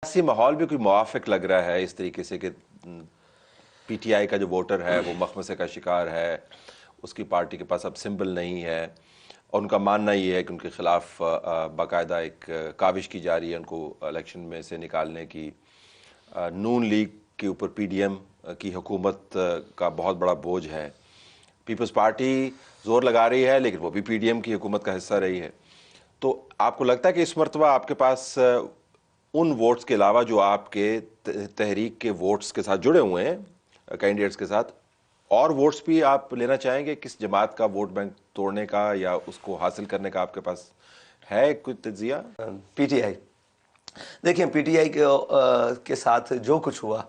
ایسی ماحول بھی کوئی موافق لگ رہا ہے اس طریقے سے کہ پی ٹی آئی کا جو ووٹر ہے وہ مخمصے کا شکار ہے، اس کی پارٹی کے پاس اب سمبل نہیں ہے، اور ان کا ماننا یہ ہے کہ ان کے خلاف باقاعدہ ایک کاوش کی جا رہی ہے ان کو الیکشن میں سے نکالنے کی۔ نون لیگ کے اوپر پی ڈی ایم کی حکومت کا بہت بڑا بوجھ ہے، پیپلز پارٹی زور لگا رہی ہے لیکن وہ بھی پی ڈی ایم کی حکومت کا حصہ رہی ہے۔ تو آپ کو لگتا ہے کہ اس مرتبہ آپ کے پاس ان ووٹس کے علاوہ جو آپ کے تحریک کے ووٹس کے ساتھ جڑے ہوئے ہیں کینڈیڈیٹس کے ساتھ، اور ووٹس بھی آپ لینا چاہیں گے؟ کس جماعت کا ووٹ بینک توڑنے کا یا اس کو حاصل کرنے کا آپ کے پاس ہے کوئی تجزیہ؟ پی ٹی آئی، دیکھیں پی ٹی آئی کے ساتھ جو کچھ ہوا،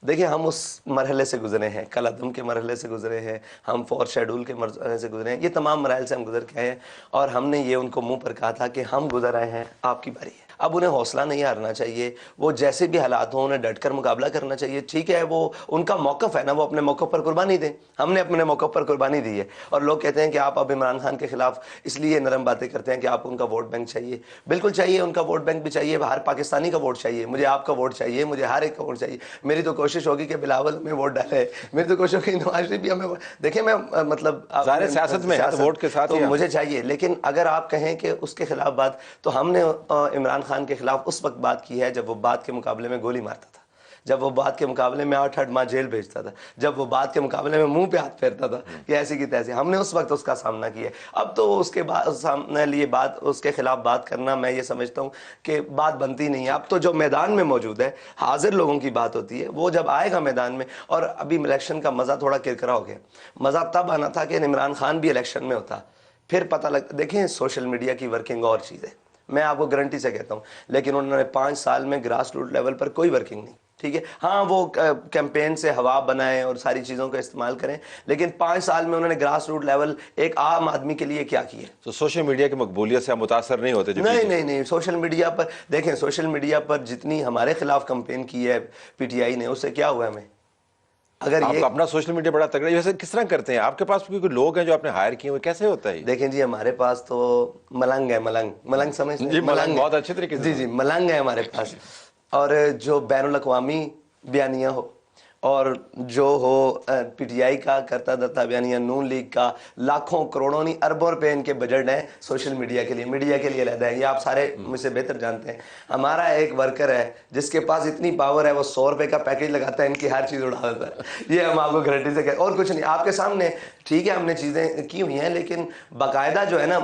دیکھیں ہم اس مرحلے سے گزرے ہیں، کل عدم کے مرحلے سے گزرے ہیں، ہم 4 شیڈول کے مرحلے سے گزرے ہیں، یہ تمام مراحل سے ہم گزر کے آئے ہیں، اور ہم نے یہ ان کو منہ پر کہا تھا کہ ہم گزر آئے ہیں، آپ کی باری ہے۔ اب انہیں حوصلہ نہیں ہارنا چاہیے، وہ جیسے بھی حالات ہوں انہیں ڈٹ کر مقابلہ کرنا چاہیے۔ ٹھیک ہے، وہ ان کا موقف ہے نا، وہ اپنے موقف پر قربانی دیں، ہم نے اپنے موقف پر قربانی دی ہے۔ اور لوگ کہتے ہیں کہ آپ اب عمران خان کے خلاف اس لیے نرم باتیں کرتے ہیں کہ آپ ان کا ووٹ بینک چاہیے، بالکل چاہیے، ان کا ووٹ بینک بھی چاہیے، ہر پاکستانی کا ووٹ چاہیے، مجھے آپ کا ووٹ چاہیے، مجھے ہر ایک کا ووٹ چاہیے۔ میری تو کوشش ہوگی کہ بلاول میں ووٹ ڈالے، میری تو کوشش ہوگی نواز شریف بھی ہمیں دیکھیں، میں مطلب ظاہر سیاست میں ہے تو ووٹ کے ساتھ تو مجھے چاہیے، لیکن اگر آپ کہیں کہ اس کے خلاف بات، تو ہم نے عمران خان کے خلاف اس وقت بات کی ہے جب وہ بات کے مقابلے میں گولی مارتا تھا، جب وہ بات کے مقابلے میں 8 ماہ جیل بھیجتا تھا، جب وہ بات کے مقابلے میں منہ پہ ہاتھ پھیرتا تھا کہ ایسی کی تیسی، ہم نے اس وقت اس کا سامنا کیا ہے۔ اب تو اس کے بعد سامنے لیے بات، اس کے خلاف بات کرنا، میں یہ سمجھتا ہوں کہ بات بنتی نہیں ہے۔ اب تو جو میدان میں موجود ہے، حاضر لوگوں کی بات ہوتی ہے، وہ جب آئے گا میدان میں۔ اور ابھی الیکشن کا مزہ تھوڑا کرکرا ہو گیا، مزہ تب آنا تھا کہ عمران خان بھی الیکشن میں ہوتا، پھر پتہ لگ، دیکھیں سوشل میڈیا کی ورکنگ اور چیز ہے، میں آپ کو گارنٹی سے کہتا ہوں، لیکن انہوں نے 5 سال میں گراس روٹ لیول پر کوئی ورکنگ نہیں، ٹھیک ہے، ہاں وہ کیمپین سے ہوا بنائیں اور ساری چیزوں کا استعمال کریں، لیکن 5 سال میں انہوں نے گراس روٹ لیول ایک عام آدمی کے لیے کیا کیا؟ تو سوشل میڈیا کی مقبولیت سے آپ متاثر نہیں ہوتے؟ نہیں، سوشل میڈیا پر دیکھیں، سوشل میڈیا پر جتنی ہمارے خلاف کمپین کی ہے پی ٹی آئی نے، اس سے کیا ہوا ہمیں؟ اگر آپ کا اپنا سوشل میڈیا بڑا تگڑا ہے، ویسے کس طرح کرتے ہیں؟ آپ کے پاس کوئی لوگ ہیں جو آپ نے ہائر کیے ہوئے، کیسے ہوتا ہے؟ دیکھیں جی، ہمارے پاس تو ملنگ ہے، ملنگ سمجھتے ہیں؟ جی ملنگ بہت اچھے طریقے سے، جی ملنگ ہے ہمارے پاس، اور جو بین الاقوامی بیانیہ ہو، اور جو ہو پی ٹی آئی کا کرتا دھرتا بیانیہ، نون لیگ کا، لاکھوں کروڑوں نہیں اربوں روپے ان کے بجٹ ہیں سوشل میڈیا کے لیے، میڈیا کے لیے علیحدہ ہے، یہ آپ سارے مجھ سے بہتر جانتے ہیں۔ ہمارا ایک ورکر ہے جس کے پاس اتنی پاور ہے، وہ 100 روپے کا پیکیج لگاتا ہے، ان کی ہر چیز اڑا دیتا ہے، یہ ہم آپ کو گارنٹی سے کہتے ہیں، اور کچھ نہیں آپ کے سامنے۔ ٹھیک ہے، ہم نے چیزیں کی ہوئی ہیں، لیکن باقاعدہ جو ہے نا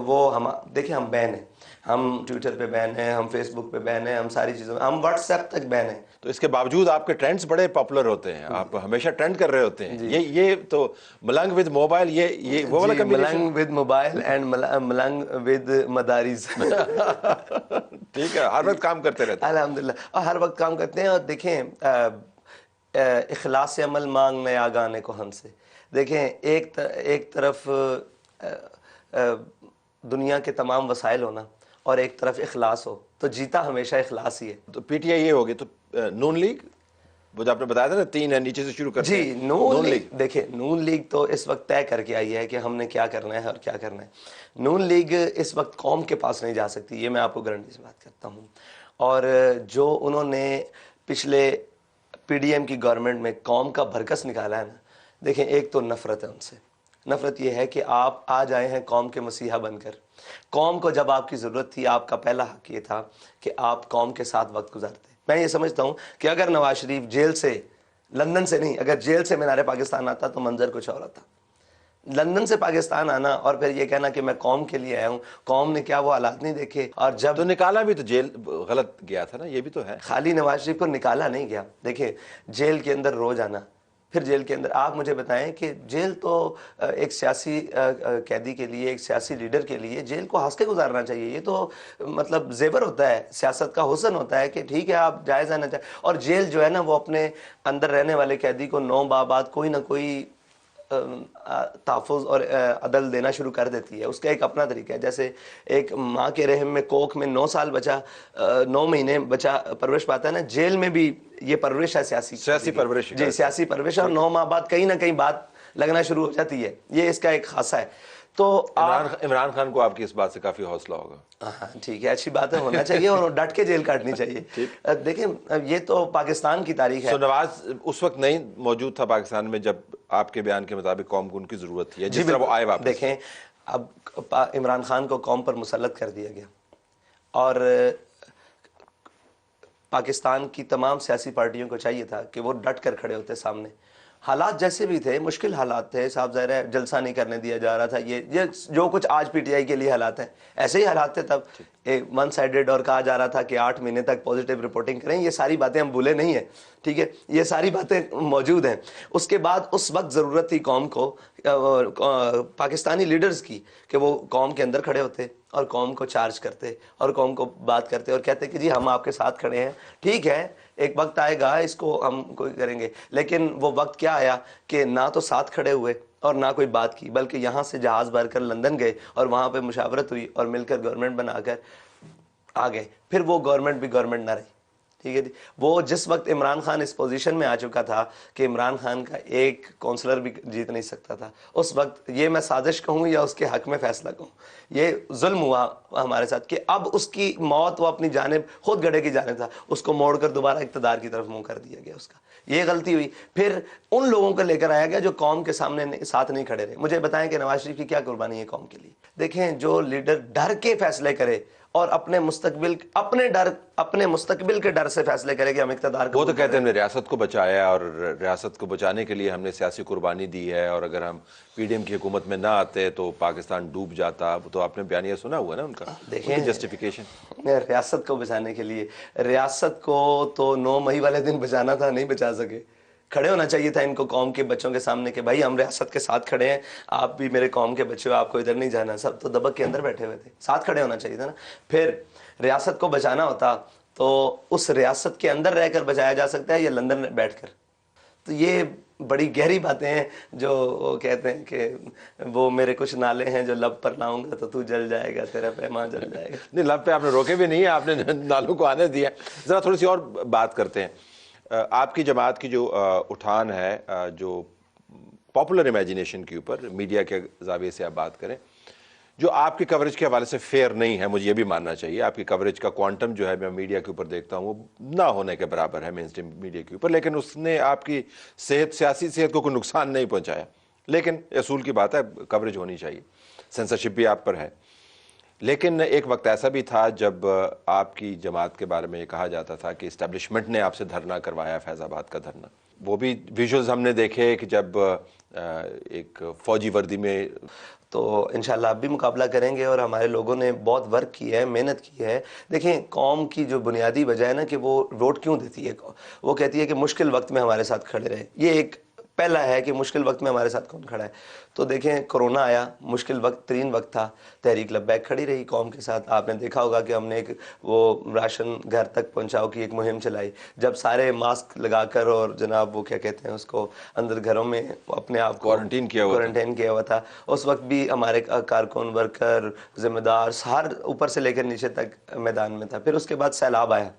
وہ ہم دیکھیں، ہم بین ہیں، ہم ٹویٹر پہ بین ہیں، ہم فیس بک پہ بین ہیں، ہم ساری چیزوں، ہم واٹس ایپ تک بین ہیں۔ تو اس کے باوجود آپ کے ٹرینڈز بڑے پاپولر ہوتے ہیں، آپ ہمیشہ ٹرینڈ کر رہے ہوتے ہیں۔ یہ تو ملنگ ود موبائل، یہ وہ والا کمبینیشن، ملنگ ود موبائل اینڈ ملنگ ود مدارس، ٹھیک ہے، ہر وقت کام کرتے رہتے ہیں الحمدللہ، اور ہر وقت کام کرتے ہیں۔ اور دیکھیں اخلاص عمل مانگ نئے آگانے کو ہم سے، دیکھیں ایک طرف دنیا کے تمام وسائل ہونا اور ایک طرف اخلاص ہو، تو جیتا ہمیشہ اخلاص ہی ہے۔ تو پی ٹی آئی یہ ہوگی، تو نون لیگ وہ جو آپ نے بتایا تھا نا 3 ہے، نیچے سے شروع کرتے ہیں۔ جی نون لیگ، دیکھیں نون لیگ تو اس وقت طے کر کے آئی ہے کہ ہم نے کیا کرنا ہے اور کیا کرنا ہے۔ نون لیگ اس وقت قوم کے پاس نہیں جا سکتی، یہ میں آپ کو گارنٹی سے بات کرتا ہوں۔ اور جو انہوں نے پچھلے پی ڈی ایم کی گورنمنٹ میں قوم کا بھرکس نکالا ہے نا، دیکھیں ایک تو نفرت ہے ان سے، نفرت یہ ہے کہ آپ آج آئے ہیں قوم کے مسیحا بن کر، قوم کو جب آپ کی ضرورت تھی، آپ کا پہلا حق یہ تھا کہ آپ قوم کے ساتھ وقت گزارتے۔ میں یہ سمجھتا ہوں کہ اگر نواز شریف جیل سے، لندن سے نہیں، اگر جیل سے مینار پاکستان آتا تو منظر کچھ اور ہوتا۔ لندن سے پاکستان آنا اور پھر یہ کہنا کہ میں قوم کے لیے آیا ہوں، قوم نے کیا وہ حالات نہیں دیکھے؟ اور جب تو نکالا بھی تو جیل غلط گیا تھا نا، یہ بھی تو ہے۔ خالی نواز شریف کو نکالا نہیں گیا، دیکھیں جیل کے اندر روز آنا، پھر جیل کے اندر، آپ مجھے بتائیں کہ جیل تو ایک سیاسی قیدی کے لیے، ایک سیاسی لیڈر کے لیے جیل کو ہنس کے گزارنا چاہیے، یہ تو مطلب زیور ہوتا ہے، سیاست کا حسن ہوتا ہے کہ ٹھیک ہے آپ جائز آنا چاہیں۔ اور جیل جو ہے نا، وہ اپنے اندر رہنے والے قیدی کو 9 ماہ بعد کوئی نہ کوئی تحفظ اور عدل دینا شروع کر دیتی ہے، اس کا ایک اپنا طریقہ ہے۔ جیسے ایک ماں کے رحم میں کوکھ میں 9 سال بچہ، 9 مہینے بچہ پرورش پاتا ہے نا، جیل میں بھی یہ پرورش ہے، سیاسی پرورش، جی سیاسی پرورش، اور 9 ماہ بعد کہیں نہ کہیں بات لگنا شروع ہو جاتی ہے، یہ اس کا ایک خاصہ ہے۔ تو عمران خان کو آپ کی اس بات سے کافی حوصلہ ہوگا. ہاں ٹھیک ہے، اچھی بات ہے، ہونا چاہیے اور ڈٹ کے جیل کاٹنی چاہیے. دیکھیں یہ تو پاکستان کی تاریخ ہے. نواز اس وقت نہیں موجود تھا پاکستان میں جب آپ کے بیان کے مطابق قوم کو ان کی ضرورت تھی، جس طرح وہ آئے واپس. دیکھیں اب عمران خان کو قوم پر مسلط کر دیا گیا اور پاکستان کی تمام سیاسی پارٹیوں کو چاہیے تھا کہ وہ ڈٹ کر کھڑے ہوتے سامنے. حالات جیسے بھی تھے، مشکل حالات تھے صاحب، ظاہر ہے جلسہ نہیں کرنے دیا جا رہا تھا. یہ جو کچھ آج پی ٹی آئی کے لیے حالات ہیں ایسے ہی حالات تھے تب. ون سائیڈڈ اور کہا جا رہا تھا کہ 8 مہینے تک پازیٹیو رپورٹنگ کریں. یہ ساری باتیں ہم بھولے نہیں ہیں، ٹھیک ہے، یہ ساری باتیں موجود ہیں. اس کے بعد اس وقت ضرورت تھی قوم کو، پاکستانی لیڈرز کی، کہ وہ قوم کے اندر کھڑے ہوتے اور قوم کو چارج کرتے اور قوم کو بات کرتے اور کہتے کہ جی ہم آپ کے ساتھ کھڑے ہیں، ٹھیک ہے ایک وقت آئے گا اس کو ہم کوئی کریں گے. لیکن وہ وقت کیا آیا کہ نہ تو ساتھ کھڑے ہوئے اور نہ کوئی بات کی، بلکہ یہاں سے جہاز بھر کر لندن گئے اور وہاں پہ مشاورت ہوئی اور مل کر گورنمنٹ بنا کر آ گئے. پھر وہ گورنمنٹ بھی گورنمنٹ نہ رہی، ٹھیک ہے جی. وہ جس وقت عمران خان اس پوزیشن میں آ چکا تھا کہ عمران خان کا ایک کونسلر بھی جیت نہیں سکتا تھا، اس وقت یہ میں سازش کہوں یا اس کے حق میں فیصلہ کہوں، یہ ظلم ہوا ہمارے ساتھ کہ اب اس کی موت وہ اپنی جانب خود گڑھے کی جانب تھا، اس کو موڑ کر دوبارہ اقتدار کی طرف منہ کر دیا گیا. اس کا یہ غلطی ہوئی. پھر ان لوگوں کو لے کر آیا گیا جو قوم کے سامنے ساتھ نہیں کھڑے رہے. مجھے بتائیں کہ نواز شریف کی کیا قربانی ہے قوم کے لیے؟ دیکھیں جو لیڈر ڈر کے فیصلے کرے اور اپنے مستقبل کے ڈر سے فیصلے کرے کہ ہم اقتدار کو، وہ تو کہتے ہیں ہم نے ریاست کو بچایا اور ریاست کو بچانے کے لیے ہم نے سیاسی قربانی دی ہے، اور اگر ہم پی ڈی ایم کی حکومت میں نہ آتے تو پاکستان ڈوب جاتا. تو آپ نے بیانیہ سنا ہوا نا ان کا، دیکھیں جسٹیفیکیشن ریاست کو بچانے کے لیے، ریاست کو تو 9 مئی والے دن بچانا تھا، نہیں بچا سکے. کھڑے ہونا چاہیے تھا ان کو قوم کے بچوں کے سامنے کہ بھائی ہم ریاست کے ساتھ کھڑے ہیں، آپ بھی میرے قوم کے بچے ہو، آپ کو ادھر نہیں جانا. سب تو دبک کے اندر بیٹھے ہوئے تھے، ساتھ کھڑے ہونا چاہیے تھا نا. پھر ریاست کو بچانا ہوتا تو اس ریاست کے اندر رہ کر بچایا جا سکتا ہے یا لندن میں بیٹھ کر. تو یہ بڑی گہری باتیں ہیں جو وہ کہتے ہیں کہ وہ میرے کچھ نالے ہیں جو لب پر لاؤں گا تو جل جائے گا، تیرا پیمان جل جائے گا. نہیں، لب پہ آپ نے روکے بھی نہیں ہے، آپ نے نالوں کو آنے دیا. ذرا تھوڑی سی اور بات کرتے ہیں. آپ کی جماعت کی جو اٹھان ہے، جو پاپولر امیجنیشن کے اوپر میڈیا کے زاویے سے آپ بات کریں، جو آپ کی کوریج کے حوالے سے فیئر نہیں ہے، مجھے یہ بھی ماننا چاہیے. آپ کی کوریج کا کوانٹم جو ہے میں میڈیا کے اوپر دیکھتا ہوں وہ نہ ہونے کے برابر ہے مین اسٹریم میڈیا کے اوپر، لیکن اس نے آپ کی سیاسی صحت کو کوئی نقصان نہیں پہنچایا. لیکن اصول کی بات ہے، کوریج ہونی چاہیے، سینسرشپ بھی آپ پر ہے. لیکن ایک وقت ایسا بھی تھا جب آپ کی جماعت کے بارے میں یہ کہا جاتا تھا کہ اسٹیبلشمنٹ نے آپ سے دھرنا کروایا، فیض آباد کا دھرنا. وہ بھی ویژولز ہم نے دیکھے کہ جب ایک فوجی وردی میں. تو انشاءاللہ اب بھی مقابلہ کریں گے اور ہمارے لوگوں نے بہت ورک کیا ہے، محنت کی ہے. دیکھیں قوم کی جو بنیادی وجہ ہے نا کہ وہ ووٹ کیوں دیتی ہے، وہ کہتی ہے کہ مشکل وقت میں ہمارے ساتھ کھڑے رہے. یہ ایک پہلا ہے کہ مشکل وقت میں ہمارے ساتھ کون کھڑا ہے. تو دیکھیں کرونا آیا، مشکل ترین وقت تھا، تحریک لبیک کھڑی رہی قوم کے ساتھ. آپ نے دیکھا ہوگا کہ ہم نے ایک وہ راشن گھر تک پہنچاؤ کی ایک مہم چلائی، جب سارے ماسک لگا کر اور جناب وہ کیا کہتے ہیں اس کو اندر گھروں میں اپنے آپ کو کوارنٹین کیا ہوا تھا. اس وقت بھی ہمارے کارکن، ورکر، ذمہ دار ہر اوپر سے لے کر نیچے تک میدان میں تھا. پھر اس کے بعد سیلاب آیا،